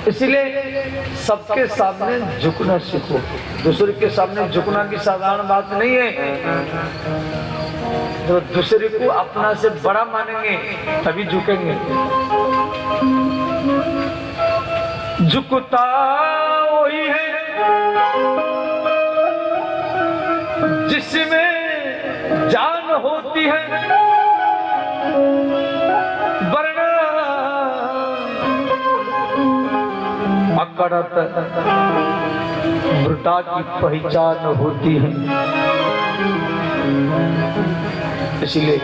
इसलिए सबके सामने झुकना सीखो। दूसरे के सामने झुकना की साधारण बात नहीं है। तो दूसरे को अपना से बड़ा मानेंगे तभी झुकेंगे। झुकता वही है जिसमें जान होती है, वरना अकड़त मृदा की पहचान होती है। इसलिए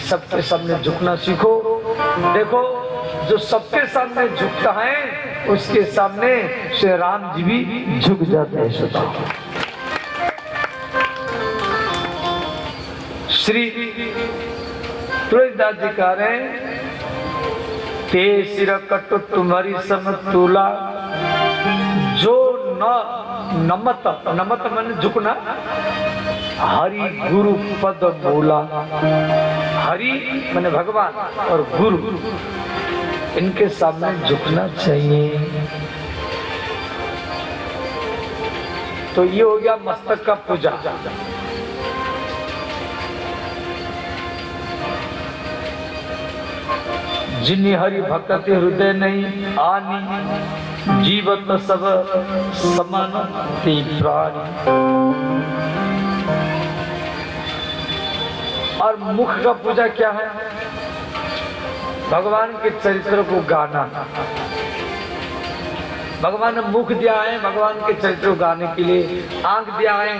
सबके सामने झुकना सीखो। देखो, जो सबके सामने झुकता है उसके सामने श्री राम जी भी झुक जाते हैं। सदा श्री तुलसीदास जी कह रहे हैं, ते सिर कट तुम्हारी समतुला, जो न नमत, नमत मन झुकना, हरि गुरु पद बोला। हरि माने भगवान और गुरु, इनके सामने झुकना चाहिए। तो ये हो गया मस्तक का पूजा। जिन्हीं हरि भक्ति हृदय नहीं आनी, जीवत सब समान प्राणी। और मुख का पूजा क्या है? भगवान के चरित्र को गाना। भगवान ने मुख दिया है भगवान के चरित्र को गाने के लिए, आंख दिया है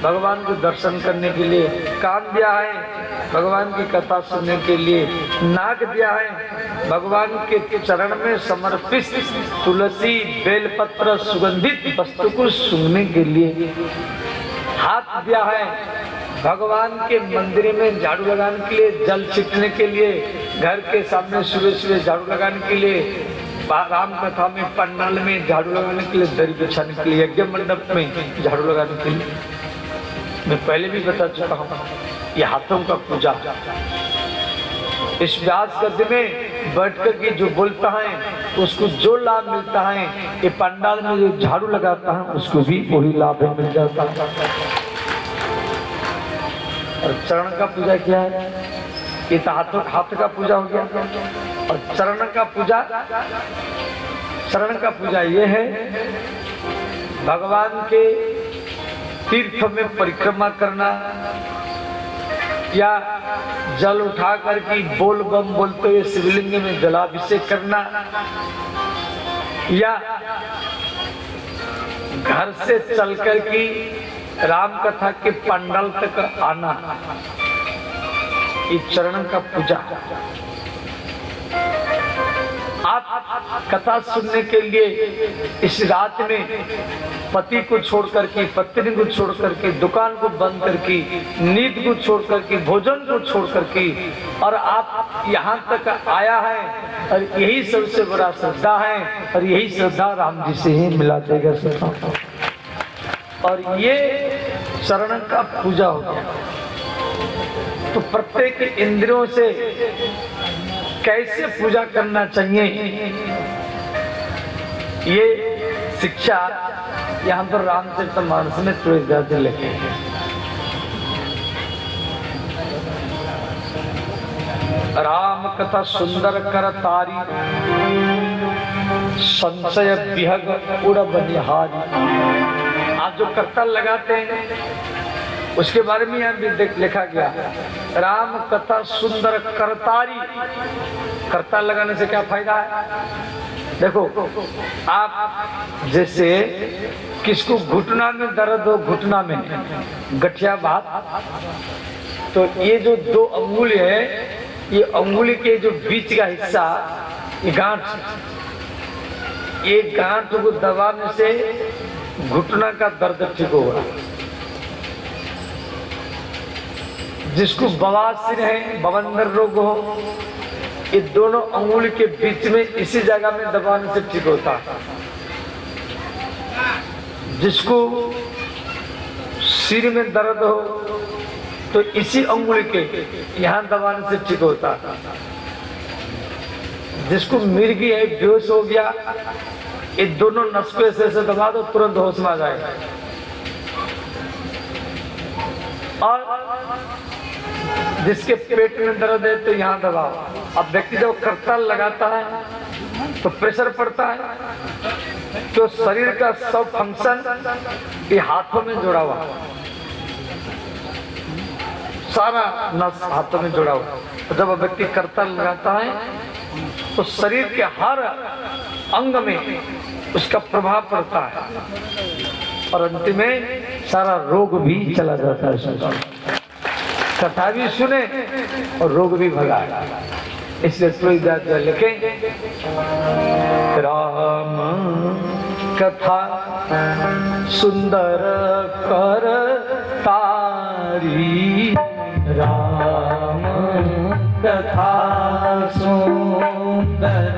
भगवान को दर्शन करने के लिए, कान दिया है भगवान की कथा सुनने के लिए, नाक दिया है भगवान के चरण में समर्पित तुलसी बेलपत्र सुगंधित वस्तु को सूंघने के लिए, हाथ दिया है भगवान के मंदिर में झाड़ू लगाने के लिए, जल छिटने के लिए, घर के सामने सुबह सुबह झाड़ू लगाने के लिए, राम कथा में पंडाल में झाड़ू लगाने के लिए, दरी बिछाने के लिए, यज्ञ मंडप में झाड़ू लगाने के लिए। मैं पहले भी बता चुका हूँ, ये हाथों का पूजा। इस व्यास गद्य में बैठकर के जो बोलता है उसको जो लाभ मिलता है, ये पंडाल में जो झाड़ू लगाता है उसको भी वही लाभ मिल जाता है। और चरण का पूजा क्या है? ये तो हाथ का पूजा हो गया। और चरण का पूजा ये है, भगवान के तीर्थ में परिक्रमा करना, या जल उठा करके बोल बम बोलते हुए शिवलिंग में जलाभिषेक करना, या घर से चल करके राम कथा के पंडाल तक आना, ये चरण का पूजा। आप कथा सुनने के लिए इस रात में पति को छोड़ करके, पत्नी को छोड़ करके, दुकान को बंद करके, नींद को छोड़ करके, भोजन को छोड़ करके, और आप यहाँ तक आया है, और यही सबसे बड़ा श्रद्धा है, और यही श्रद्धा राम जी से ही मिला देगा सदा। और ये चरण का पूजा हो गया। तो प्रत्येक इंद्रियों से कैसे पूजा करना चाहिए, ये शिक्षा यहाँ पर रामचरितमानस में तुलसीदास लिखे हैं। राम कथा सुंदर कर तारी, संशय विहग उड़ बनिहारी। आज जो करतल लगाते हैं उसके बारे में यहाँ भी लिखा गया, राम कथा सुंदर करतारी। करताल लगाने से क्या फायदा है? देखो, आप जैसे किसको घुटना में दर्द हो, घुटना में गठिया बात, तो ये जो दो अंगुली है, ये अंगुली के जो बीच का हिस्सा, ये गांठ, ये गांठ को दबाने से घुटना का दर्द ठीक होगा। जिसको बवासीर है, बवंडर रोग हो, ये दोनों अंगुली के बीच में इसी जगह में दबाने से ठीक होता है। जिसको सिर में दर्द हो तो इसी अंगुली के यहाँ दबाने से ठीक होता है। जिसको मिर्गी है बेहोश हो गया, ये दोनों नस को ऐसे दबा दो तुरंत होश में आ जाएगा। और जिसके पेट में दर्द है तो यहाँ दबाओ। अब व्यक्ति जब करताल लगाता है तो प्रेशर पड़ता है, तो शरीर का सब फंक्शन ये हाथों में जुड़ा हुआ, सारा नस हाथों में जुड़ा हुआ। तो जब व्यक्ति करताल लगाता है तो शरीर के हर अंग में उसका प्रभाव पड़ता है और अंत में सारा रोग भी चला जाता है। कथा भी सुने और रोग भी भगाए। इसलिए तुलसीदास लिखे राम कथा सुंदर कर तारी, राम कथा सुंदर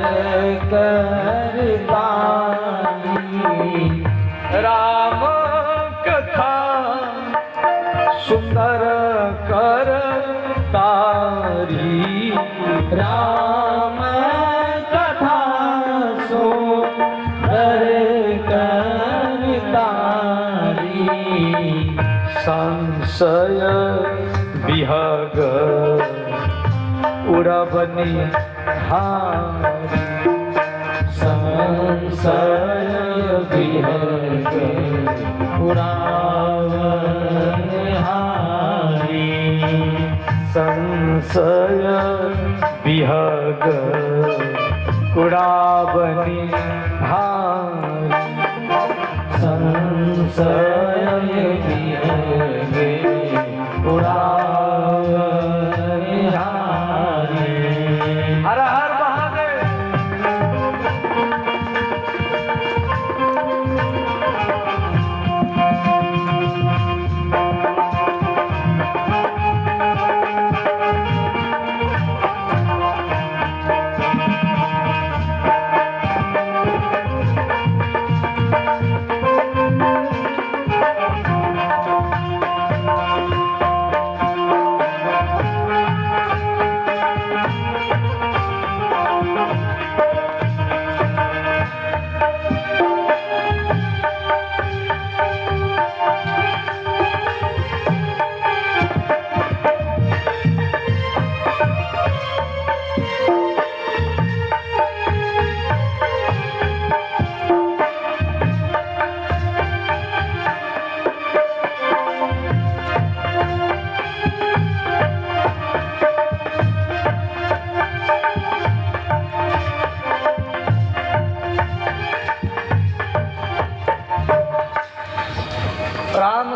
कर तारी, राम कथा सुंदर कर तारी, राम कथा सुंदर कर तारी, संशय विहग उड़बनी हारी, संशय विहग उड़ावनी हारी, संशय विहग उड़ावनी हारी, संशय विहग उड़ावनी हारी। हर हर महादेव।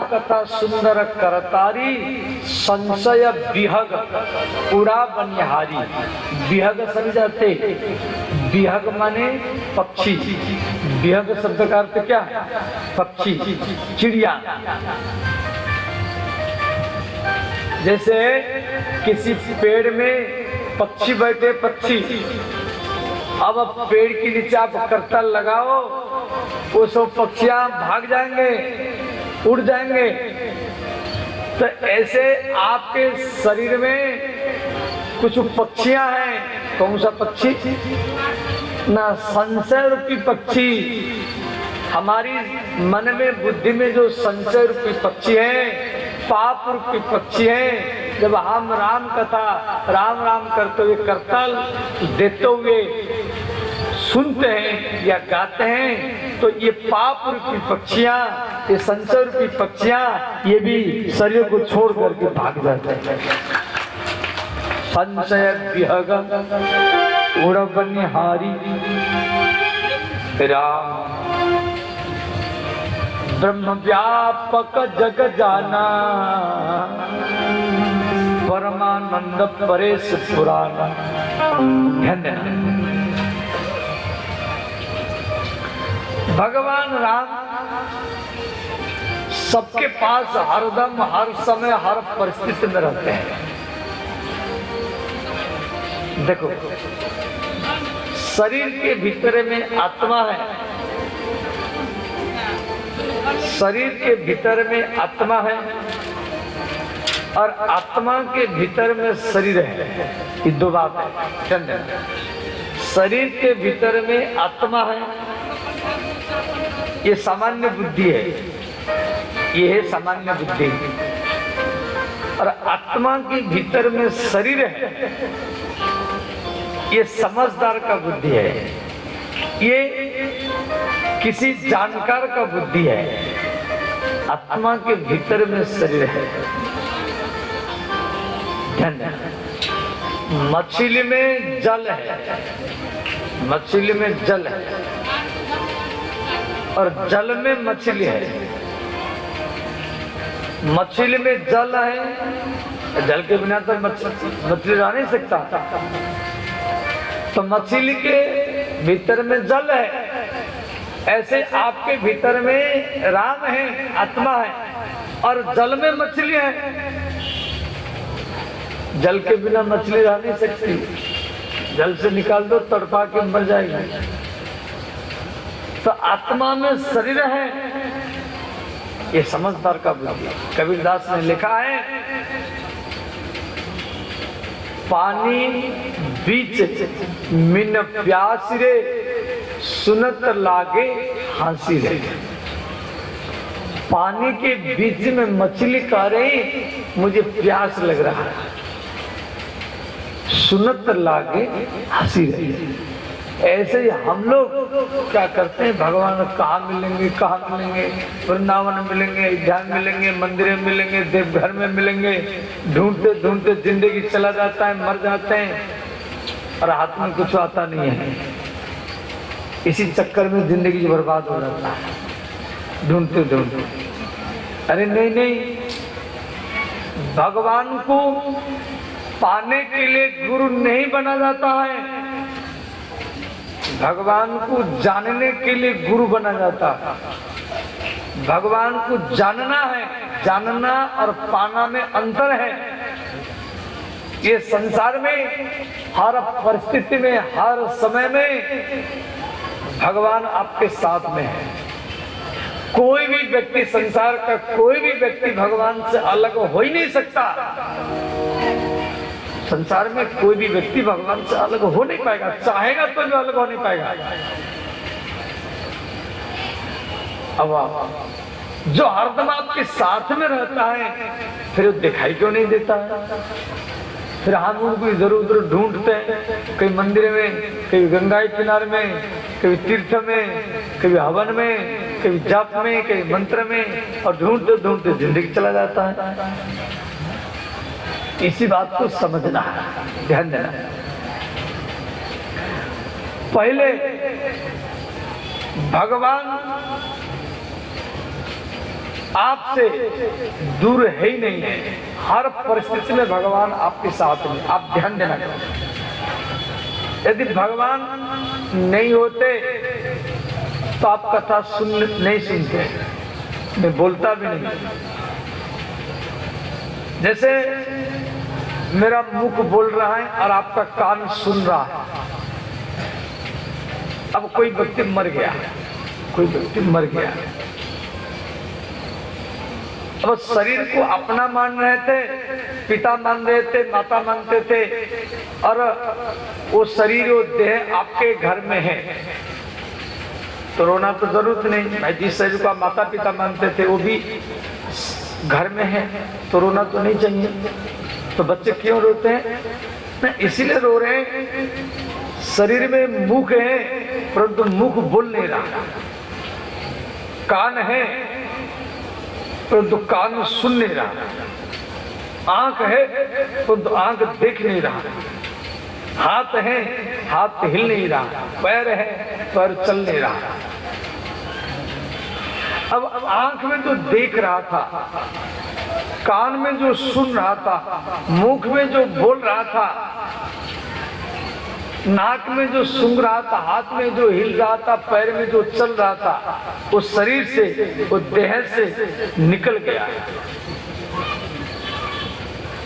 कथा सुंदर करतारी, संशय विहग उड़ा बनिहारी। विहग समझाते, विहग माने पक्षी, विहग शब्द का अर्थ क्या? पक्षी, चिड़िया। जैसे किसी पेड़ में पक्षी बैठे, पक्षी, अब पेड़ के नीचे आप करताल लगाओ, वो सब पक्षियां भाग जाएंगे, उड़ जाएंगे। तो ऐसे आपके शरीर में कुछ पक्षियां हैं। कौन सा पक्षी? ना संशय रूपी पक्षी। हमारी मन में, बुद्धि में जो संशय रूपी पक्षी है, पाप रूपी पक्षी है, जब हम राम कथा राम राम करते हुए, करताल देते हुए सुनते हैं या गाते हैं, तो ये पाप रूपी पक्षियां, ये संशय रूपी पक्षियां, ये भी शरीर को छोड़ करके भाग जाते हैं। संशय विहग उड़ बनिहारी, राम ब्रह्म व्यापक जग जाना, परमानंद परेश पुराना। धन्यवाद। भगवान राम सबके पास हरदम, हर समय, हर परिस्थिति में रहते हैं। देखो, शरीर के भीतर में आत्मा है, शरीर के भीतर में आत्मा है और आत्मा के भीतर में शरीर है। ये दो बात है। शरीर के भीतर में आत्मा है, ये सामान्य बुद्धि है, ये है सामान्य बुद्धि। और आत्मा के भीतर में शरीर है, ये समझदार का बुद्धि है, ये किसी जानकार का बुद्धि है। आत्मा के भीतर में शरीर है। मछली में जल है, मछली में जल है और जल में मछली है। मछली में जल है, जल के बिना तो मछली रह नहीं सकता। तो मछली के भीतर में जल है, ऐसे आपके भीतर में राम है, आत्मा है, और जल में मछली है। जल के बिना मछली रह नहीं सकती, जल से निकाल दो तड़पा के मर जाएगी। तो आत्मा में शरीर है, ये समझदार का बुद्धि। कबीरदास ने लिखा है, पानी बीच मिन प्यास रे, सुनत लागे हंसी रे। पानी के बीच में मछली कह रही मुझे प्यास लग रहा है, सुनत लागे हंसी रही। ऐसे ही हम लोग क्या करते हैं, भगवान कहाँ मिलेंगे, कहाँ मिलेंगे, वृंदावन मिलेंगे, अयोध्या मिलेंगे, मंदिर में मिलेंगे, देवघर में मिलेंगे, ढूंढते ढूंढते जिंदगी चला जाता है, मर जाते हैं और हाथ में कुछ आता नहीं है। इसी चक्कर में जिंदगी बर्बाद हो जाता है, ढूंढते ढूंढते। अरे नहीं नहीं, भगवान को पाने के लिए गुरु नहीं बना जाता है, भगवान को जानने के लिए गुरु बना जाता है। भगवान को जानना है, जानना और पाना में अंतर है। ये संसार में हर परिस्थिति में, हर समय में भगवान आपके साथ में है। कोई भी व्यक्ति, संसार का कोई भी व्यक्ति भगवान से अलग हो ही नहीं सकता। संसार में कोई भी व्यक्ति भगवान से अलग हो नहीं पाएगा, चाहेगा तो भी अलग हो नहीं पाएगा। अब जो हरदम आपके साथ में रहता है, फिर वो दिखाई क्यों नहीं देता है? फिर हम उनको इधर उधर ढूंढते हैं, कहीं मंदिर में, कहीं गंगा के किनारे में, कभी तीर्थ में, कभी हवन में, कभी जप में, कभी मंत्र में, और ढूंढते ढूंढते जिंदगी चला जाता है। इसी बात को समझना है, ध्यान देना। पहले भगवान आपसे दूर है ही नहीं है, हर परिस्थिति में भगवान आपके साथ में। आप ध्यान देना। यदि भगवान नहीं होते तो आप कथा नहीं सुनते, मैं बोलता भी नहीं। जैसे मेरा मुख बोल रहा है और आपका कान सुन रहा है। अब कोई व्यक्ति मर गया, कोई व्यक्ति मर गया, अब शरीर को अपना मान रहे थे, पिता मान रहे थे, माता मानते थे, और वो शरीर, वो देह आपके घर में है, तो रोना तो जरूरत नहीं भाई। जिस शरीर को आप माता पिता मानते थे वो भी घर में है, तो रोना तो नहीं चाहिए। तो बच्चे क्यों रोते हैं? ना इसीलिए रो रहे हैं, शरीर में मुख है परंतु मुख बोल नहीं रहा, कान है परंतु कान सुन नहीं रहा, आंख है परंतु आंख देख नहीं रहा, हाथ है हाथ हिल नहीं रहा, पैर है पैर चल नहीं रहा। अब आंख में जो देख रहा था, कान में जो सुन रहा था, मुख में जो बोल रहा था, नाक में जो सूंघ रहा था, हाथ में जो हिल रहा था, पैर में जो चल रहा था, वो शरीर से, वो देह से निकल गया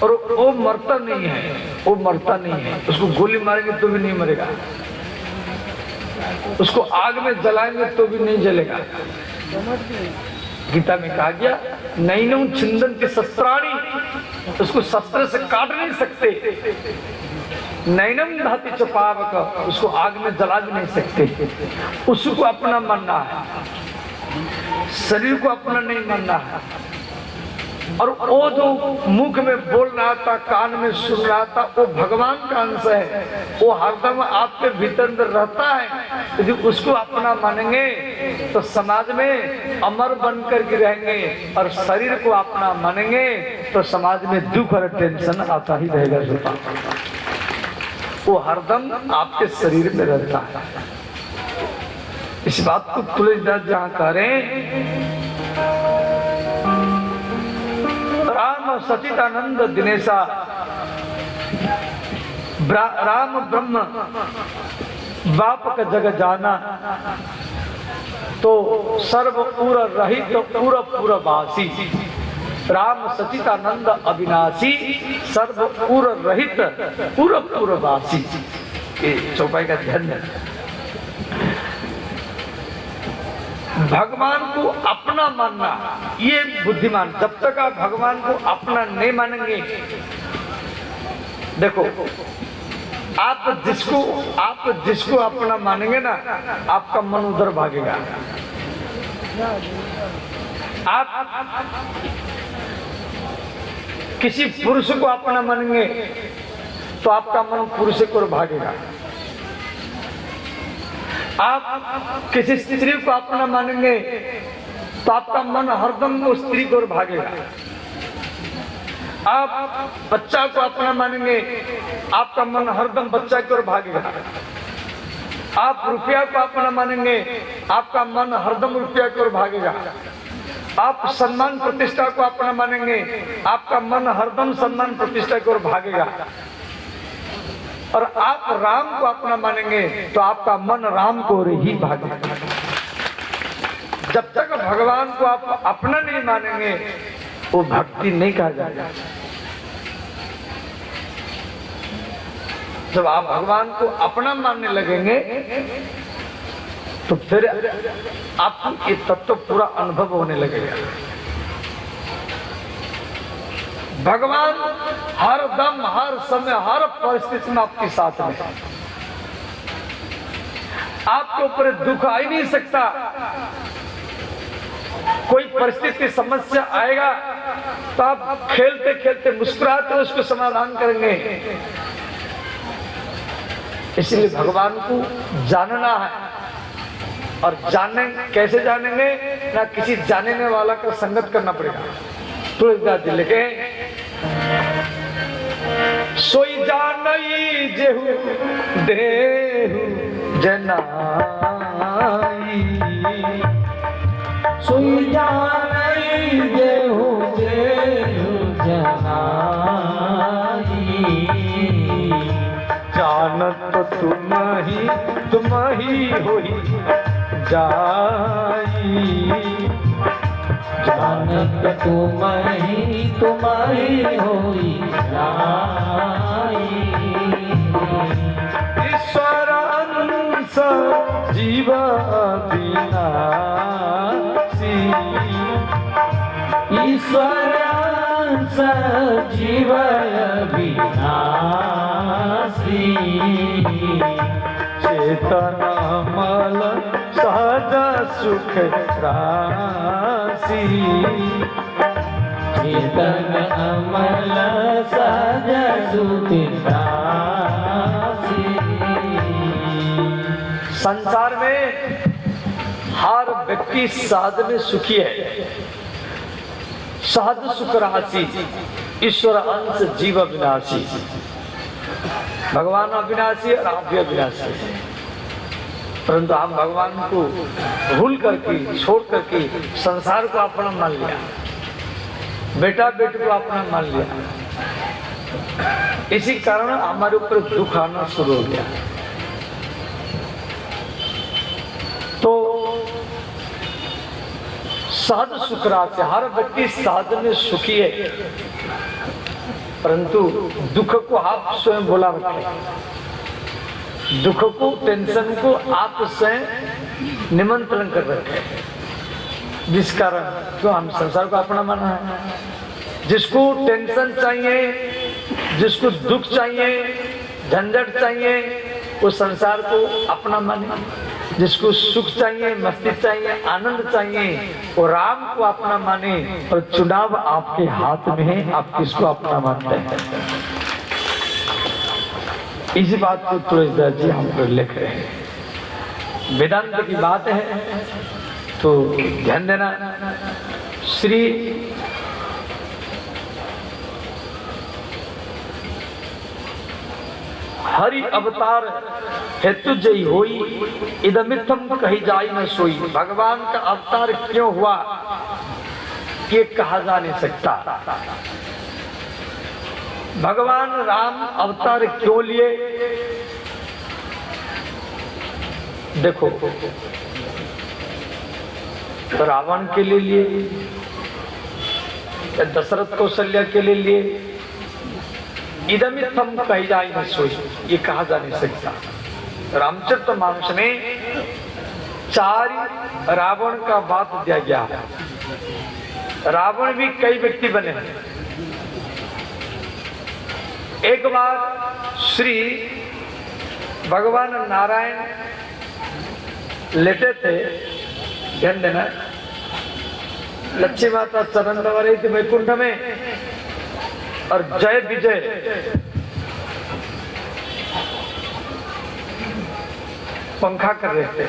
और वो मरता नहीं है, वो मरता नहीं है। उसको गोली मारेंगे तो भी नहीं मरेगा, उसको आग में जलाएंगे तो भी नहीं जलेगा। गीता में कहा गया, नैनम छिंदन्ति शस्त्राणि, उसको शस्त्र से काट नहीं सकते, नैनम दहति च पावक, उसको आग में जला भी नहीं सकते। उसको अपना मानना है, शरीर को अपना नहीं मानना है। और वो जो मुख में बोल रहा था, कान में सुन रहा था, वो भगवान का अंश है, वो हरदम आपके भीतर अंदर रहता है। यदि उसको अपना मानेंगे तो समाज में अमर बनकर के रहेंगे, और शरीर को अपना मानेंगे तो समाज में दुख और टेंशन आता ही रहेगा। वो हरदम आपके शरीर में रहता है। इस बात को तुलसीदास जहाँ करें, राम सचिदानंद दिनेशा, राम ब्रह्म बाप का जग जाना, तो सर्व पूर रहित पूर पूरवासी, राम सचिदानंद अविनाशी, सर्व पूर रहित पूर पूरवासी। ये चौपाई का ध्यान है। भगवान को अपना मानना ये बुद्धिमान। जब तक आप भगवान को अपना नहीं मानेंगे, देखो आप जिसको अपना मानेंगे ना, आपका मन उधर भागेगा। आप किसी पुरुष को अपना मानेंगे तो आपका मन पुरुष को भागेगा। आप किसी स्त्री को अपना मानेंगे तो आपका मन हरदम उस स्त्री को भागेगा। आप बच्चा को अपना मानेंगे, आपका मन हरदम बच्चा की ओर भागेगा। आप रुपया को अपना मानेंगे, आपका मन हरदम रुपया की ओर भागेगा। आप सम्मान प्रतिष्ठा को अपना मानेंगे, आपका मन हरदम सम्मान प्रतिष्ठा की ओर भागेगा। और आप राम को अपना मानेंगे तो आपका मन राम को ही भागेगा। जब तक भगवान को आप अपना नहीं मानेंगे, वो भक्ति नहीं कहा जाएगा। जब आप भगवान को अपना मानने लगेंगे तो फिर आपको ये तत्व पूरा अनुभव होने लगेगा। भगवान हर दम, हर समय, हर परिस्थिति में आपके साथ में। आपके ऊपर दुख आ ही नहीं सकता। कोई परिस्थिति समस्या आएगा तो आप खेलते खेलते मुस्कुराते उसको समाधान करेंगे। इसलिए भगवान को जानना है। और जाने कैसे जानेंगे ना, किसी जानने वाला का संगत करना पड़ेगा। तुलसीदास जी लिखे, सोई जानई जेहु देहु जनाई, सोई जानई जेहु देहु जनाई, जानत तुम ही होई जाई, जानत तुम ही होई जाई। ईश्वर अंश जीव विनाशी, ईश्वर अंश जीव विनाशी, चेतन मल सहज सुख राशि, चेतन अमल सहज सुख राशि। संसार में हर व्यक्ति सहज में सुखी है। सहज सुख राशि, ईश्वर अंश जीव विनाशी। भगवान अविनाशी और आप भी अविनाशी, परंतु हम भगवान को भूल करके, छोड़ करके संसार को अपना मान लिया, बेटा बेटी को अपना मान लिया। इसी कारण हमारे ऊपर दुख आना शुरू हो गया। तो सहज सुख राशि, हर व्यक्ति सहज में सुखी है, परंतु दुख को आप स्वयं बोला रखें। दुख को, टेंशन को आप स्वयं निमंत्रण कर रखे, जिस कारण क्यों हम संसार को अपना माना है। जिसको टेंशन चाहिए, जिसको दुख चाहिए, झंझट चाहिए वो संसार को अपना माने, जिसको सुख चाहिए, मस्ती चाहिए, आनंद चाहिए वो राम को अपना माने। और चुनाव आपके हाथ में है, आप किसको अपना मानते हैं। इसी बात को तुलसीदास जी हमको लिख रहे हैं। वेदांत की बात है तो ध्यान देना। श्री हरि अवतार हेतु जय होई, इदमित्थम कही जाई न सोई। भगवान का अवतार क्यों हुआ ये कहा जा नहीं सकता। भगवान राम अवतार क्यों लिए, देखो तो रावण के लिए लिए, दशरथ कौशल्या के लिए लिए, इदमित्थम कही जाए न सोई ये कहा जा नहीं सकता। रामचरितमानस में 4 रावण का बात दिया गया है। रावण भी कई व्यक्ति बने। एक बार श्री भगवान नारायण लेटे थे, ध्यान देना, लक्ष्मी माता चरण दबा रही थी वैकुंठ में और जय विजय पंखा कर रहे थे।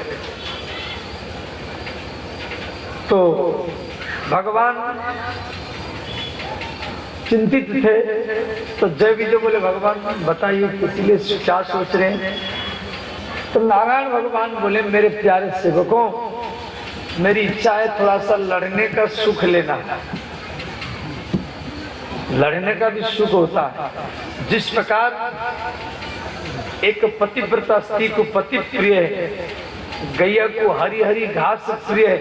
तो भगवान चिंतित थे, तो जय विजय बोले भगवान बताइए किसी लिए क्या सोच रहे हैं। तो नारायण भगवान बोले मेरे प्यारे सेवकों, मेरी इच्छा है थोड़ा सा लड़ने का सुख लेना। लड़ने का भी सुख होता है। जिस प्रकार एक पतिव्रता स्त्री को पति प्रिय है, गैया को हरी हरी घास प्रिय है,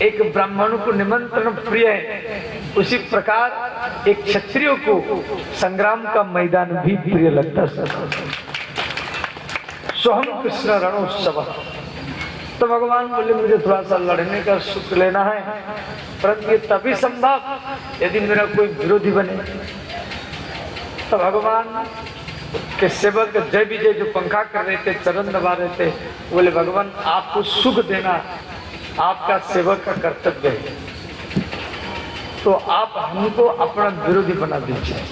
एक ब्राह्मण को निमंत्रण प्रिय है, उसी प्रकार एक क्षत्रिय को संग्राम का मैदान भी प्रिय लगता है। सोहम कृष्ण रणोत्सव। तो भगवान बोले मुझे थोड़ा सा लड़ने का सुख लेना है, परंतु ये तभी संभव यदि मेरा कोई विरोधी बने। तो भगवान के सेवक जय विजय जो पंखा कर रहे थे, चरण दबा रहे थे, बोले भगवान आपको सुख देना आपका सेवक का कर्तव्य है, तो आप हमको अपना विरोधी बना दीजिए।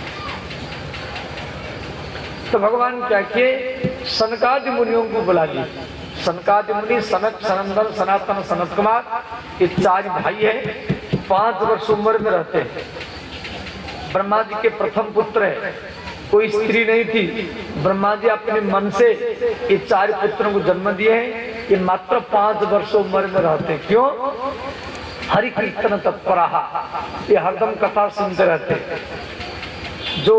तो भगवान क्या किए, सनकादि मुनियों को बुला लिए। सनकादि मुनि सनक, सनंदन, सनातन, सनत कुमार, ये 4 भाई हैं। 5 वर्ष उम्र में रहते हैं। ब्रह्मा जी के प्रथम पुत्र है, कोई स्त्री नहीं थी। ब्रह्मा जी अपने मन से ये 4 पुत्रों को जन्म दिए हैं। ये मात्र 5 वर्ष उम्र में रहते हैं। क्यों? हरि कीर्तन तत्पराहा, ये हरदम कथा सुनते रहते हैं। जो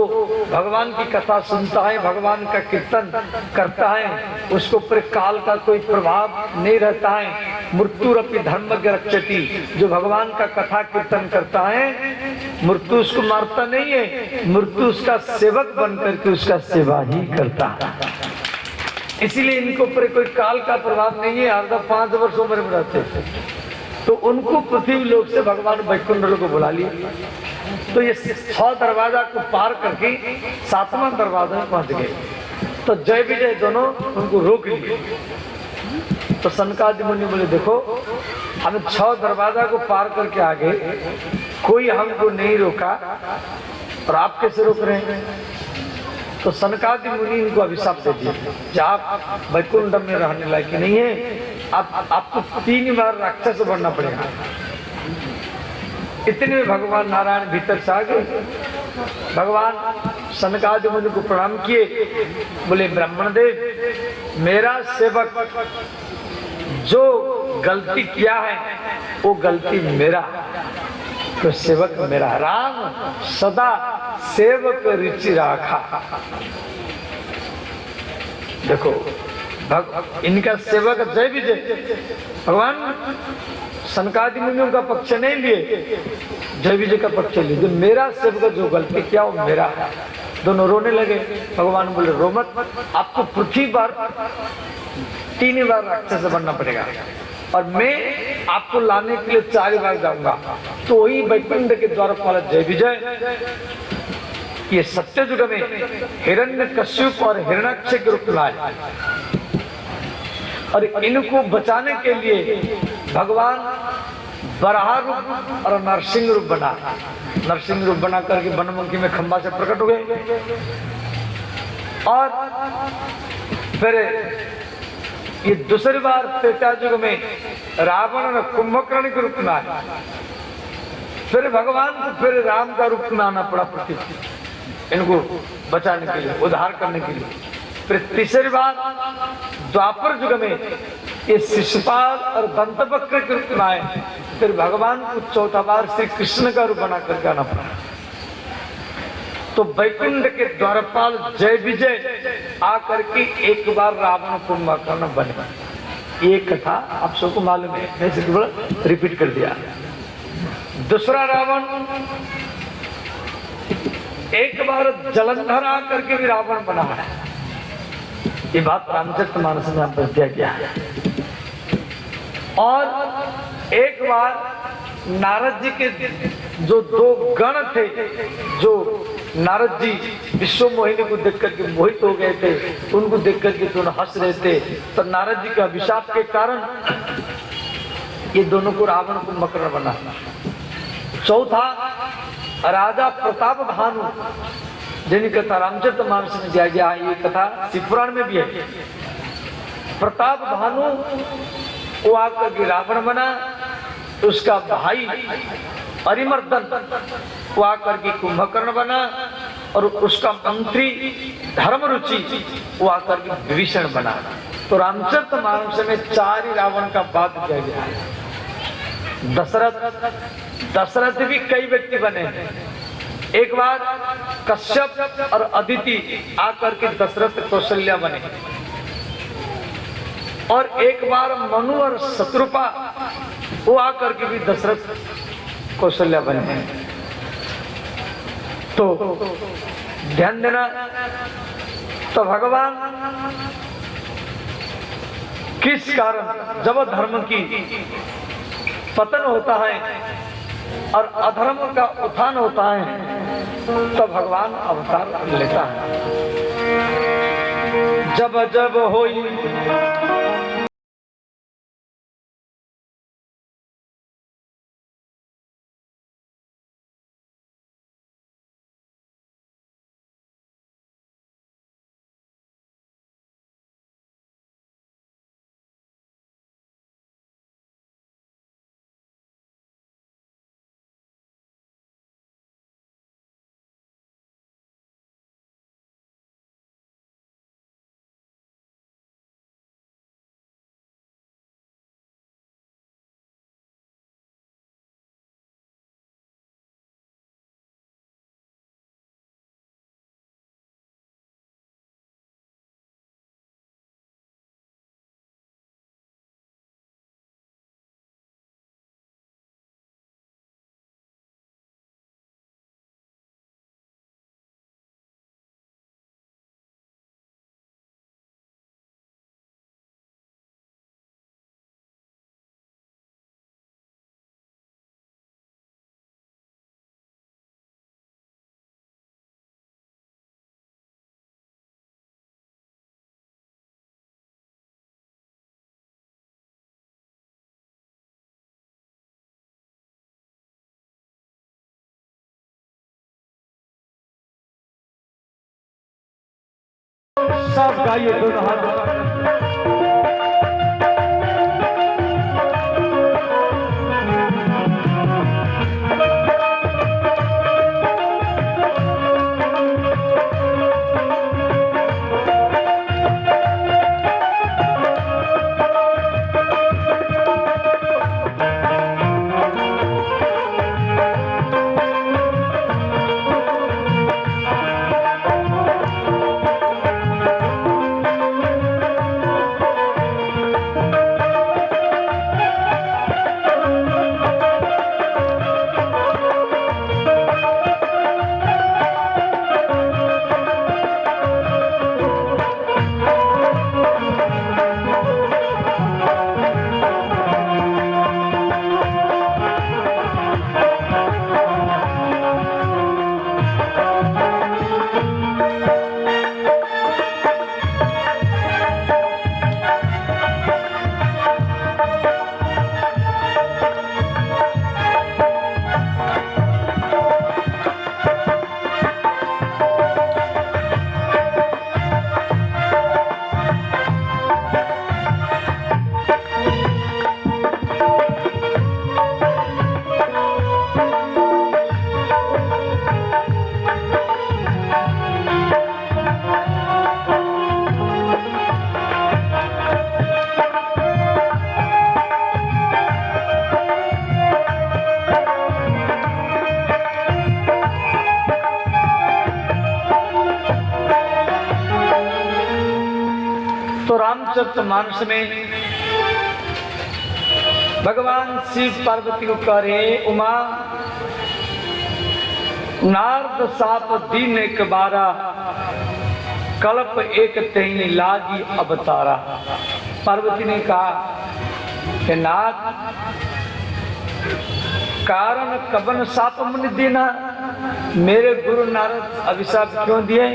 भगवान की कथा सुनता है, भगवान का कीर्तन करता है, उसको ऊपर काल का कोई प्रभाव नहीं रहता है। मृत्युरपि धर्मज्ञ रक्षति, जो भगवान का कथा कीर्तन करता है मृत्यु उसको मारता नहीं है, मृत्यु उसका सेवक बन करके उसका सेवा ही करता है। इसीलिए इनको ऊपर कोई काल का प्रभाव नहीं है। हरदम 5 वर्ष उम्र में रहते थे। तो उनको पृथ्वी लोक से भगवान वैकुंठ लोक को बुला लिया। तो ये 6 दरवाजा को पार करके 7वां दरवाजा में पहुंच गए। तो जय विजय दोनों उनको रोक लिए। तो सनकादि मुनि बोले देखो हम 6 दरवाजा को पार करके आ गए, कोई हमको नहीं रोका और आप कैसे रोक रहे हैं। तो सनकादि मुनि इनको अभिशाप दे दिए, जब आप वैकुंठ में रहने लायक नहीं है, आपको 3 बार राक्षस बनना पड़ेगा। इतने में भगवान नारायण भीतर से आ गए। भगवान सनकादि मुनि को प्रणाम किए, बोले ब्राह्मण देव, मेरा सेवक जो गलती किया है वो गलती मेरा, तो सेवक मेरा। राम सदा सेवक रुचि राखा। देखो इनका सेवक जय विजय भगवान सनकादि मुनियों का पक्ष नहीं लिए, जय विजय का पक्ष लिए। जो मेरा सेवक जो गलती किया वो मेरा है। दोनों रोने लगे। भगवान बोले रो मत, आपको पृथ्वी बार 3 बार राक्षस बनना पड़ेगा और मैं आपको लाने के लिए 4 बार जाऊंगा। तो वही वैकुंठ के द्वार पाल जय विजय ये सत्ययुग में हिरण्यकश्यप और हिरण्याक्ष के रूप में आए और इनको बचाने के लिए भगवान बराह रूप और नरसिंह रूप बना। नरसिंह रूप बना करके बनमुखी में खंबा से प्रकट हुए और फिर ये दूसरी बार त्रेता युग में रावण और कुंभकर्ण के रूप में आए। फिर भगवान को फिर राम का रूप में आना पड़ा पृथ्वी इनको बचाने के लिए, उद्धार करने के लिए। फिर तीसरी बार द्वापर युग में ये शिशुपाल और दंतवक्र के रूप में आए। फिर भगवान को चौथा बार श्री कृष्ण का रूप बना करके आना पड़ा। तो वैकुंठ के द्वारपाल जय विजय आकर के एक बार रावण कुंभकर्ण बने। ये कथा आप सबको मालूम है, मैं सिर्फ रिपीट कर दिया। दूसरा रावण एक बार जलंधर आकर के भी रावण बना है। ये बात रामचरितमानस में हम दिया गया है। और एक बार नारद जी के जो दो गण थे, जो नारद जी विश्व मोहिनी को देख करके मोहित हो गए थे, उनको देख करके दोनों हंस रहे थे। तो नारद जी के अभिशाप के कारण ये दोनों को रावण को मकर बना। चौथा राजा प्रताप भानु, जिनकी कथा रामचरितमानस में दिया गया है। ये कथा शिव पुराण में भी है। प्रताप भानु वो आकर के रावण बना, उसका भाई अरिमर्दन वो आकर के कुंभकर्ण बना और उसका मंत्री धर्मरुचि वो आकर के विभीषण बना। तो रामचरितमानस में 4 ही रावण का बात किया गया है। दशरथ भी कई व्यक्ति बने हैं। एक बार कश्यप और अदिति आकर के दशरथ कौशल्या बने और एक बार मनु और शत्रुपा वो आकर के भी दशरथ कौशल्या बने। तो ध्यान देना। तो भगवान किस कारण जब धर्म की पतन होता है और अधर्म का उत्थान होता है तो भगवान अवतार लेता है। जब जब होई सब गाइए दोनों हाथ। रामचरितमानस में भगवान शिव पार्वती को कह रहे उमा नारद साप दीन एक बारा कल्प एक तेई लागी अवतारा। पार्वती ने कहा कि नाथ कारण कबन साप मुनि देना, मेरे गुरु नारद अभिशाप क्यों दिए?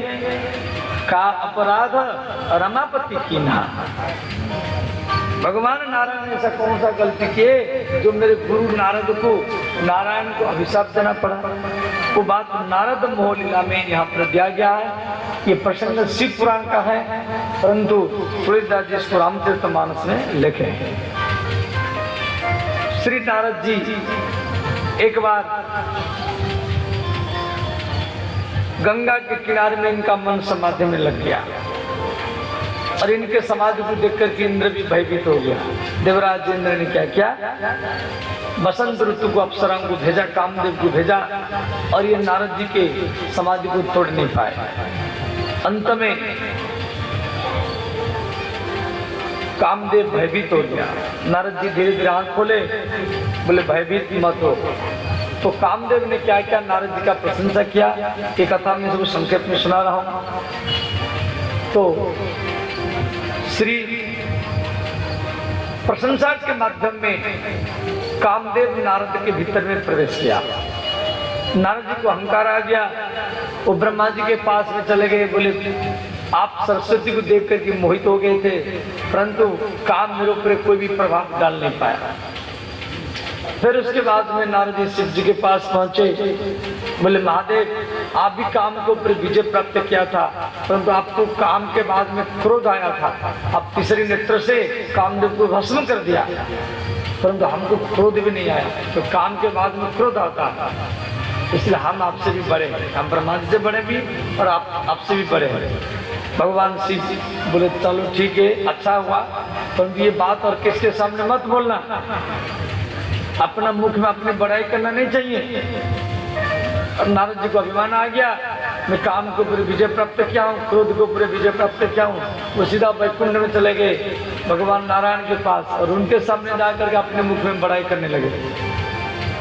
का अपराध रमापति की ना। भगवान नारायण ने ऐसा कौन सा गलती किए जो मेरे गुरु नारद को नारायण को अभिशाप देना पड़ा? वो बात नारद मोह लीला में यहाँ पर दिया गया है। ये प्रसंग शिव पुराण का है, परंतु तुलसीदास जी इसको रामचरितमानस में लिखे हैं। श्री नारद जी एक बार गंगा के किनारे में इनका मन समाधि में लग गया और इनके समाधि को देखकर के इंद्र भी भयभीत हो गया। देवराज इंद्र ने क्या किया? बसंत ऋतु को अप्सरा को भेजा, कामदेव को भेजा और ये नारद जी के समाधि को तोड़ नहीं पाए। अंत में कामदेव भयभीत हो गया। नारद जी धीरे धीरे आंख खोले, बोले भयभीत मत हो। तो कामदेव ने क्या किया? नारद जी का प्रशंसा किया। ये कथा मैं सबको संक्षेप में सुना रहा हूं। तो श्री प्रशंसा के माध्यम में कामदेव नारद के भीतर में प्रवेश किया। नारद जी को अहंकार आ गया। वो ब्रह्मा जी के पास में चले गए, बोले आप सरस्वती को देख करके मोहित हो गए थे, परंतु काम मेरे ऊपर कोई भी प्रभाव डाल नहीं पाया। फिर उसके बाद में नारद जी शिव जी के पास पहुंचे, बोले महादेव आप भी काम के ऊपर विजय प्राप्त किया था, परंतु आपको काम के बाद में क्रोध आया था। आप तीसरी नेत्र से कामदेव को भस्म कर दिया, परंतु हमको क्रोध भी नहीं आया। तो काम के बाद में क्रोध आता है, इसलिए हम आपसे भी बड़े हैं, हम ब्रह्मा जी से बड़े भी और आप आपसे भी बड़े हैं। भगवान शिव बोले चलो ठीक है, अच्छा हुआ, परंतु ये बात और किसके सामने मत बोलना। अपना मुख में अपनी बड़ाई करना नहीं चाहिए। और नारद जी को अभिमान आ गया, मैं काम के ऊपर विजय प्राप्त किया हूँ, क्रोध के ऊपर विजय प्राप्त किया हूँ। वो सीधा वैकुंठ में चले गए भगवान नारायण के पास और उनके सामने जाकर के अपने मुख में बड़ाई करने लगे।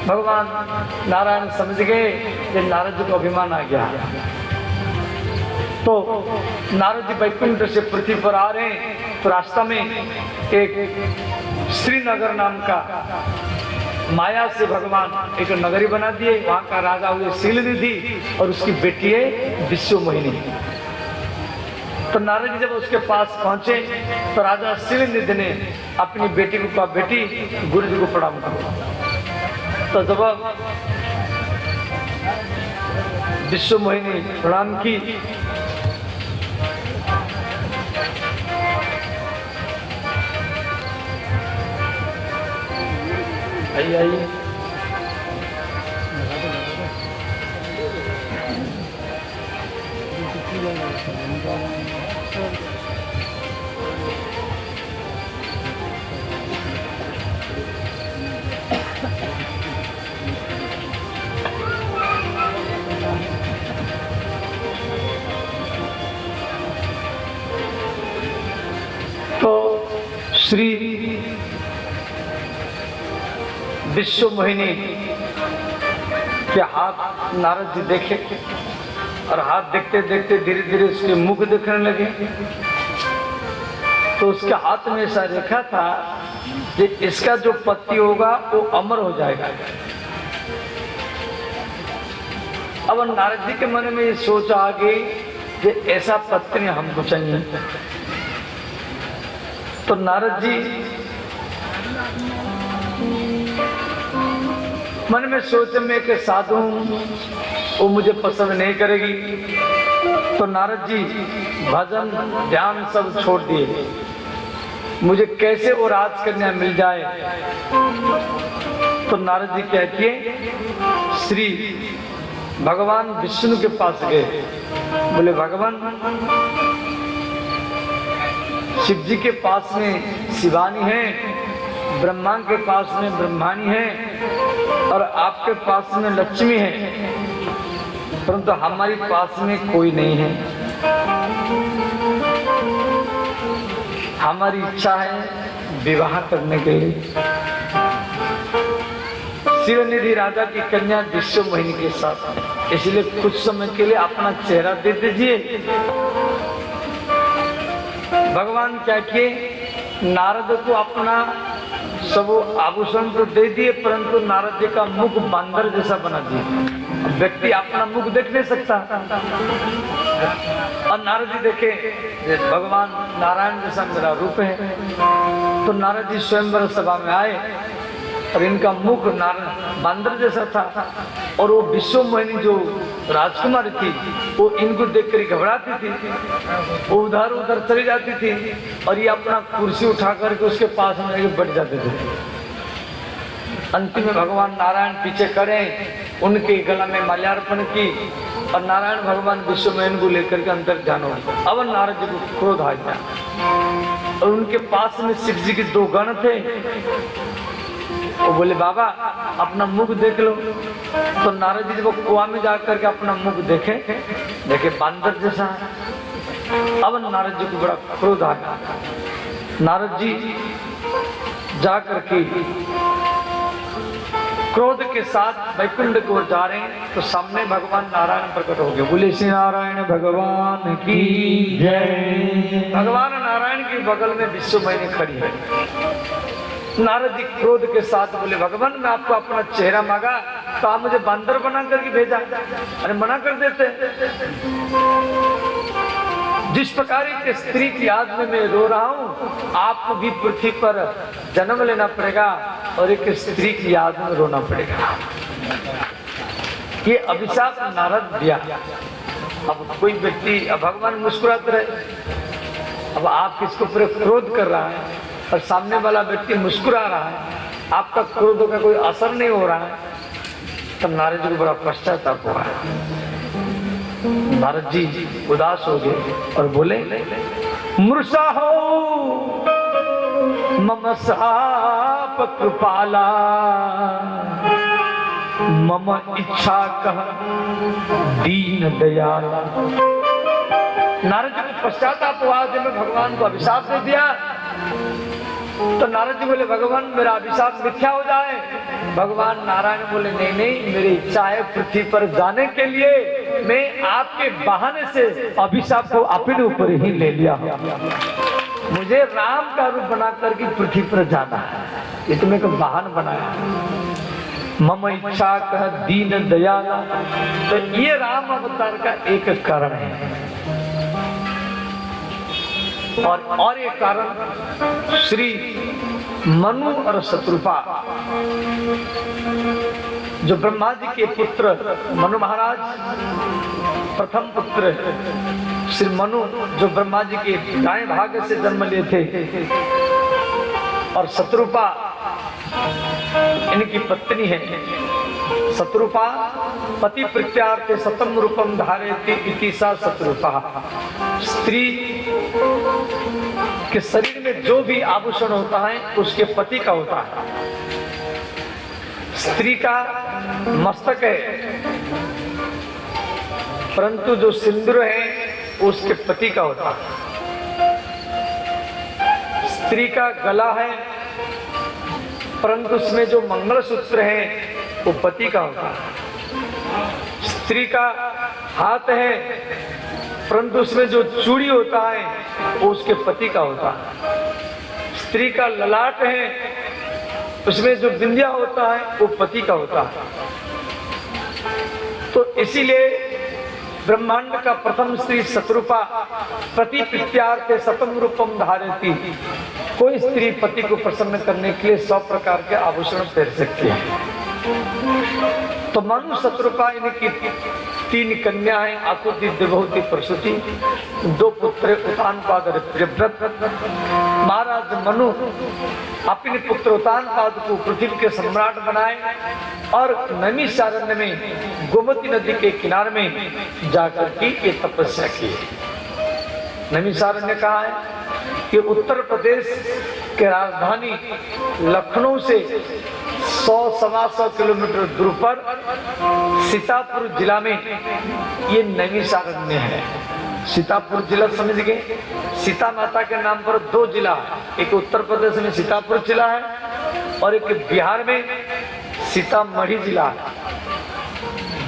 भगवान नारायण समझ गए कि नारद जी को अभिमान आ गया। तो नारद जी वैकुंठ से पृथ्वी पर आ रहे हैं, तो रास्ता में एक श्रीनगर नाम का माया से भगवान एक नगरी बना दिए। वहां का राजा हुए शीलनिधि और उसकी बेटी है विश्वमोहिनी। तो नारद जी जब उसके पास पहुंचे तो राजा शीलनिधि ने अपनी बेटी को कहा, बेटी गुरु जी को प्रणाम करो। तो जब विश्वमोहिनी प्रणाम की, आइए आइए, तो श्री विश्वमोहिनी के हाथ नारद जी देखे और हाथ देखते देखते धीरे धीरे उसके मुख देखने लगे। तो उसके हाथ में ऐसा रेखा था कि इसका जो पति होगा वो अमर हो जाएगा। अब नारद जी के मन में ये सोच आ गई कि ऐसा पत्नी हमको चाहिए। तो नारद जी मन में सोचे मैं कि साधु वो मुझे पसंद नहीं करेगी। तो नारद जी भजन ध्यान सब छोड़ दिए, मुझे कैसे वो राज कन्या मिल जाए। तो नारद जी क्या किए, श्री भगवान विष्णु के पास गए। बोले भगवान, शिव जी के पास में शिवानी है, ब्रह्मा के पास में ब्रह्मानी है और आपके पास में लक्ष्मी है, परंतु हमारे पास में कोई नहीं है। हमारी इच्छा है विवाह करने के लिए शिवनिधि राजा की कन्या विश्व मोहिनी के साथ, इसलिए कुछ समय के लिए अपना चेहरा दे दीजिए। भगवान क्या किए, नारद को अपना सब आभूषण तो दे दिए, परंतु नारद जी का मुख बंदर जैसा बना दिए। व्यक्ति अपना मुख देख नहीं सकता। और नारद जी देखे भगवान नारायण जैसा मेरा रूप है, तो नारद जी स्वयंवर सभा में आए और इनका मुख बंदर जैसा था। और वो विश्व मोहिनी जो राजकुमारी थी वो इनको देखकर घबराती थी, वो उधर उधर चली जाती थी और ये अपना कुर्सी उठा करके उसके पास में बैठ जाते थे। अंतिम में भगवान नारायण पीछे खड़े, उनके गला में माल्यार्पण की और नारायण भगवान विश्व मोहिनी को लेकर के अंदर ध्यान हो। अब नारद जी को क्रोध आ गया और उनके पास में शिव जी के 2 गण थे। वो बोले बाबा अपना मुख देख लो। तो नारद जी जब कुआं में जाकर के अपना मुख देखे बंदर जैसा है। अब नारद जी को बड़ा क्रोध आ गया। नारद जी जाकर के क्रोध के साथ वैकुंठ को जा रहे हैं, तो सामने भगवान नारायण प्रकट हो गए। बोले श्री नारायण भगवान की जय। भगवान नारायण के बगल में विश्व मोहिनी खड़ी है। नारद जी क्रोध के साथ बोले भगवान मैं आपको अपना चेहरा मांगा तो आप मुझे बंदर बना करके भेजा, अरे मना कर देते। जिस प्रकार एक स्त्री की याद में मैं रो रहा हूँ, आपको भी पृथ्वी पर जन्म लेना पड़ेगा और एक स्त्री की याद में रोना पड़ेगा। ये अभिशाप नारद दिया। अब कोई व्यक्ति, अब भगवान मुस्कुराते रहे। अब आप किसको ऊपर क्रोध कर रहा है और सामने वाला व्यक्ति मुस्कुरा रहा है, आपका क्रोध का कोई असर नहीं हो रहा है, तब तो नारद जी को बड़ा पश्चाताप हुआ। नारद जी उदास हो गए और बोले मूर्छा हो मम साप कृपाला मम इच्छा कह दीन दयाला। नारद जी को पश्चाताप हुआ जब मैं भगवान को अभिशाप दे दिया। तो नारद जी बोले भगवान मेरा अभिशाप मिथ्या हो जाए। भगवान नारायण बोले नहीं नहीं, मेरी इच्छा है पृथ्वी पर जाने के लिए मैं आपके बहाने से अभिशाप को अपने ऊपर ही ले लिया। मुझे राम का रूप बना करके पृथ्वी पर जाना है, ये तुम्हें को वाहन बनाया। मम इच्छा कह दीन दयाला, तो ये राम अवतार का एक कारण है। और एक कारण श्री मनु और शत्रुपा, जो ब्रह्मा जी के पुत्र मनु महाराज प्रथम पुत्र श्री मनु, जो ब्रह्मा जी के दाएं भाग से जन्म लिए थे, और शत्रुपा इनकी पत्नी है। शत्रुपा पति प्रत्यार्थे सतम रूपम धारयति इति सा शत्रुपा। स्त्री के शरीर में जो भी आभूषण होता है उसके पति का होता है। स्त्री का मस्तक है, परंतु जो सिंदूर है उसके पति का होता है। स्त्री का गला है, परंतु उसमें जो मंगलसूत्र है वो पति का होता है। स्त्री का हाथ है, परंतु उसमें जो चूड़ी होता है वो उसके पति का होता है। स्त्री का ललाट है, उसमें जो बिंदिया होता है वो पति का होता है। तो इसीलिए ब्रह्मांड का प्रथम स्त्री शत्रुपा पति प्रीत्यार्थे सतम रूपम धारयति। कोई स्त्री पति को प्रसन्न करने के लिए 100 प्रकार के आभूषण पहन सकती है। तो मनु शत्रुपा इनकी 3 कन्याएं आकुति देवहूति प्रसूति, 2 पुत्र उत्तानपाद और प्रियव्रत। महाराज मनु अपने पुत्र उत्तानपाद को पृथ्वी के सम्राट बनाए और नैमिषारण्य में गोमती नदी के किनारे में जाकर के ये तपस्या की। नैमिषारण्य कहाँ है? कि उत्तर प्रदेश के राजधानी लखनऊ से 100-125 किलोमीटर दूर पर सीतापुर जिला में ये नैमिषारण्य है। सीतापुर जिला समझ गए। सीता माता के नाम पर 2 जिला, एक उत्तर प्रदेश में सीतापुर जिला है और एक बिहार में सीतामढ़ी जिला है।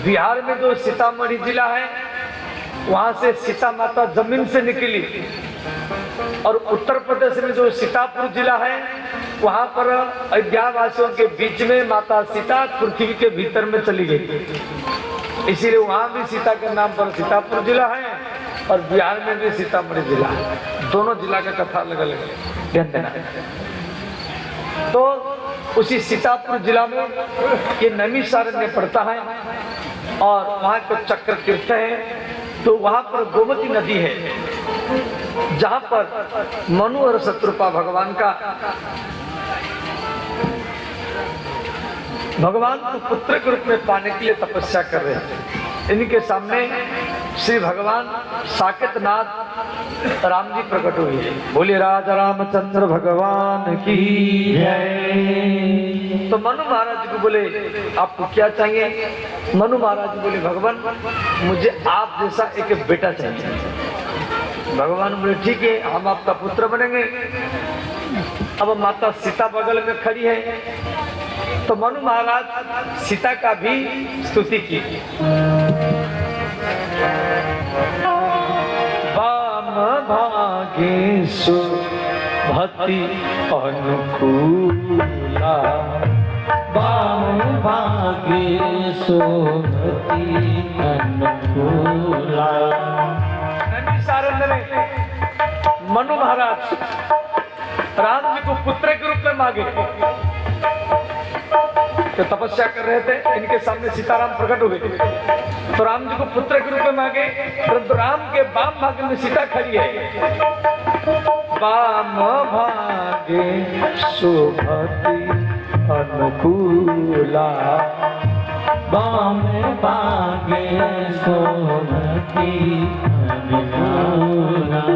बिहार में जो सीतामढ़ी जिला है वहां से सीता माता जमीन से निकली और उत्तर प्रदेश में जो सीतापुर जिला है वहां पर अयोध्या वासियों के बीच में माता सीता पृथ्वी के भीतर में चली गई, इसीलिए वहां भी सीता के नाम पर सीतापुर जिला है और बिहार में भी सीतामढ़ी जिला है। दोनों जिला का कथा अलग अलग है, ध्यान देना। तो उसी सीतापुर जिला में ये नैमिषारण्य पड़ता है और वहां का चक्र तीर्थ है। तो वहां पर गोमती नदी है जहां पर मनु और शत्रुपा भगवान को पुत्र के रूप में पाने के लिए तपस्या कर रहे हैं। इनके सामने श्री भगवान साकेत नाथ राम जी प्रकट हुए। बोले राजा रामचंद्र भगवान की जय। तो मनु महाराज को बोले आपको क्या चाहिए? मनु महाराज बोले भगवान मुझे आप जैसा एक बेटा चाहिए। भगवान बोले ठीक है हम आपका पुत्र बनेंगे। अब माता सीता बगल में खड़ी है तो मनु महाराज सीता का भी स्तुति की। वाम भागेशु भक्ति अनुकूला, वाम भागेशु भक्ति अनुकूला। नैमिषारण्य में मनु महाराज राम जी को पुत्र के रूप में मांगे तो तपस्या कर रहे थे। इनके सामने सीताराम प्रकट हुए तो राम जी को पुत्र के रूप में मांगे, परंतु राम के वाम भाग में सीता खड़ी है। वाम भागे सुभति अनुकूला, वाम भागे सुभति अनुकूला।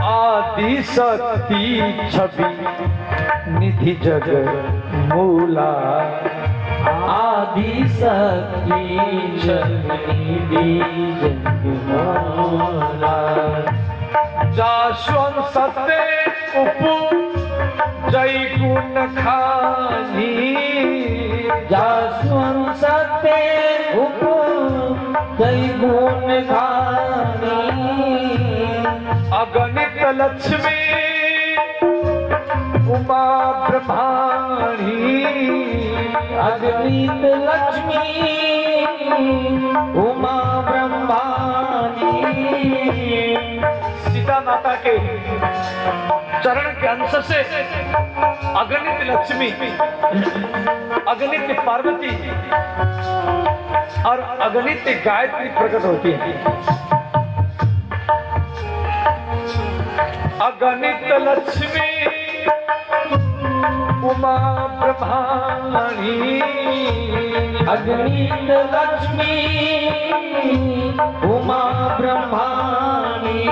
आदि शक्ति छवि निधि जग मूला, आदि शक्ति निधि जग मूला। जास्वन सत्य उपु जय गुण खानी, जास्वन सत्य उपु जय गुण खानी। अगणित लक्ष्मी उमा ब्रह्माणी, अगणित लक्ष्मी उमा ब्रह्माणी। सीता माता के चरण के अंश से अगणित लक्ष्मी, अगणित पार्वती और अगणित गायत्री प्रकट होती है। अगणित लक्ष्मी उमा ब्रह्माणी, अगणित लक्ष्मी उमा ब्रह्माणी।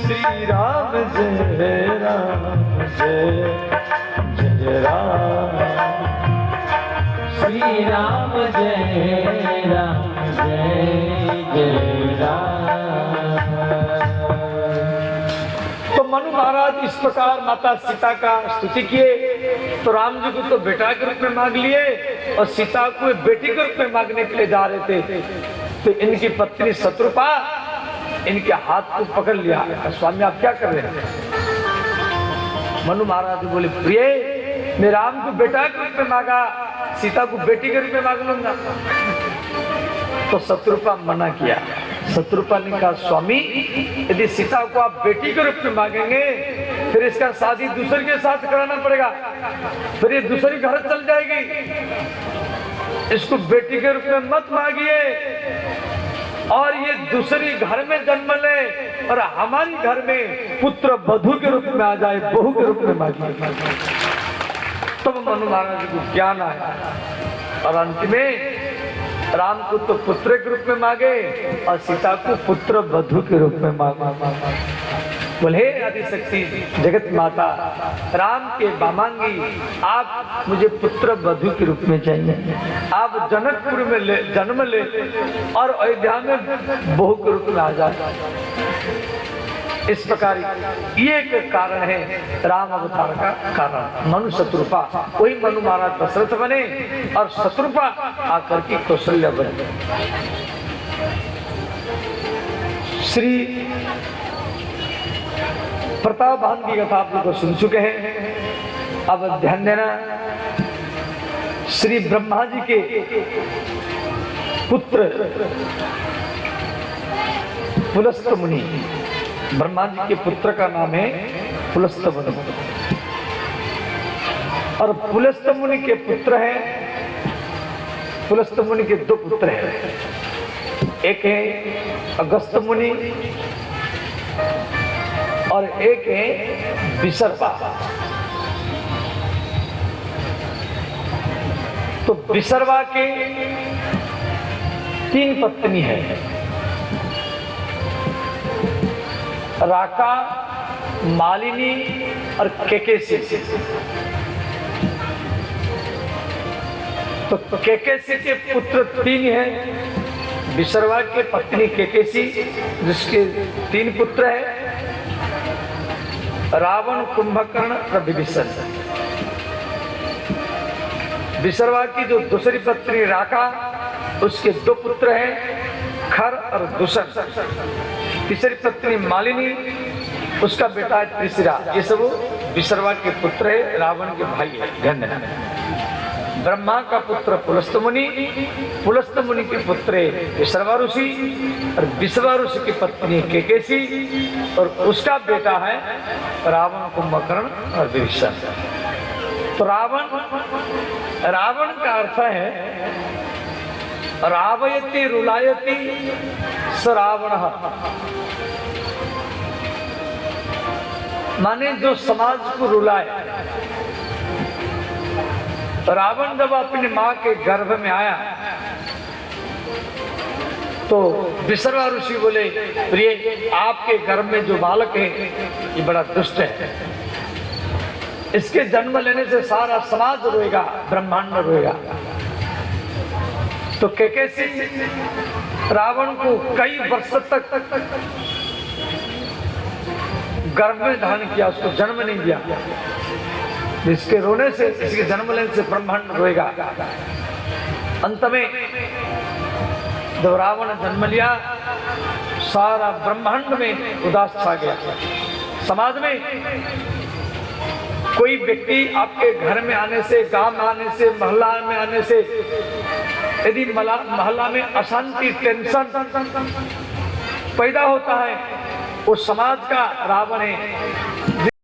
श्री राम जय राम जय जय राम, श्री राम जय राम जय जय राम। तो मनु महाराज इस प्रकार माता सीता का स्तुति किए तो राम जी को तो बेटा के रूप में मांग लिए और सीता को बेटी के रूप में मांगने के लिए जा रहे थे। तो इनकी पत्नी शत्रुपा इनके हाथ को पकड़ लिया। स्वामी आप क्या कर रहे हैं? मनु महाराज बोले प्रिय मैं राम को बेटा के रूप में मांगा, सीता को बेटी के रूप में मांग लूंगा। तो शत्रुपा मना किया। शत्रुपा ने कहा स्वामी यदि सीता को आप बेटी के रूप में मांगेंगे फिर इसका शादी दूसरे के साथ कराना पड़ेगा, फिर ये दूसरी घर चल जाएगी। इसको बेटी के रूप में मत मांगिए और ये दूसरी घर में जन्म ले और हमारी घर में पुत्र वधू के रूप में आ जाए, बहू के रूप में मांगिए। तब मनु महाराज को ज्ञान आया और अंत में राम को तो पुत्र के रूप में मांगे और सीता को पुत्र वधू के रूप में मांगा। बोले हे आदिशक्ति जगत माता, राम के वामांगी, आप मुझे पुत्र वधु के रूप में चाहिए। आप जनकपुर में जन्म ले और अयोध्या में बहू के रूप में आ जाए। इस प्रकार ये एक कारण है राम अवतार का कारण। मनु शत्रुपा, वही मनु महाराज दशरथ बने और शत्रुपा आकर के कौशल्या बने। श्री प्रतापवान की कथा आप लोग को सुन चुके हैं। अब ध्यान देना, श्री ब्रह्मा जी के पुत्र पुलस्त मुनि, ब्रह्मा जी के पुत्र का नाम है पुलस्त मुनि। और पुलस्त मुनि के पुत्र हैं, पुलस्त मुनि के दो पुत्र हैं। एक है अगस्त मुनि और एक है विसर्पा। तो विसर्पा के 3 पत्नी है, राका, मालिनी और केकेसी। तो केकेसी के पुत्र 3 हैं। विसर्पा के पत्नी केकेसी, जिसके 3 पुत्र हैं, रावण, कुंभकर्ण और विभीषण। विसर्पा की जो दूसरी पत्नी राका, उसके 2 पुत्र हैं, खर और दूषण। तीसरी पत्नी मालिनी, उसका बेटा है त्रिशिरा। ये सब विसर्पा के पुत्र है, रावण के भाई है। ध्यान देना, ब्रह्मा का पुत्र पुलस्त मुनि, पुलस्त मुनि के पुत्र विसर्पा ऋषि और विसर्पा ऋषि की पत्नी केकेसी और उसका बेटा है रावण, कुंभकर्ण और विभीषण। तो रावण का अर्थ है रावयति रुलायति स रावण, माने जो समाज को रुलाए। रावण जब अपनी मां के गर्भ में आया तो विसर्पा ऋषि बोले, प्रिय आपके गर्भ में जो बालक है ये बड़ा दुष्ट है, इसके जन्म लेने से सारा समाज रोएगा, ब्रह्मांड रोएगा। तो केकेसी रावण को कई वर्ष तक गर्भ में धारण किया, उसको जन्म नहीं दिया। इसके रोने से, इसके जन्म लेने से ब्रह्मांड रोएगा। अंत में जब रावण जन्म लिया, सारा ब्रह्मांड में उदास छा गया। समाज में कोई व्यक्ति आपके घर में आने से, गांव में आने से, मोहल्ला में आने से, यदि मोहल्ला में अशांति, टेंशन पैदा होता है, वो समाज का रावण है।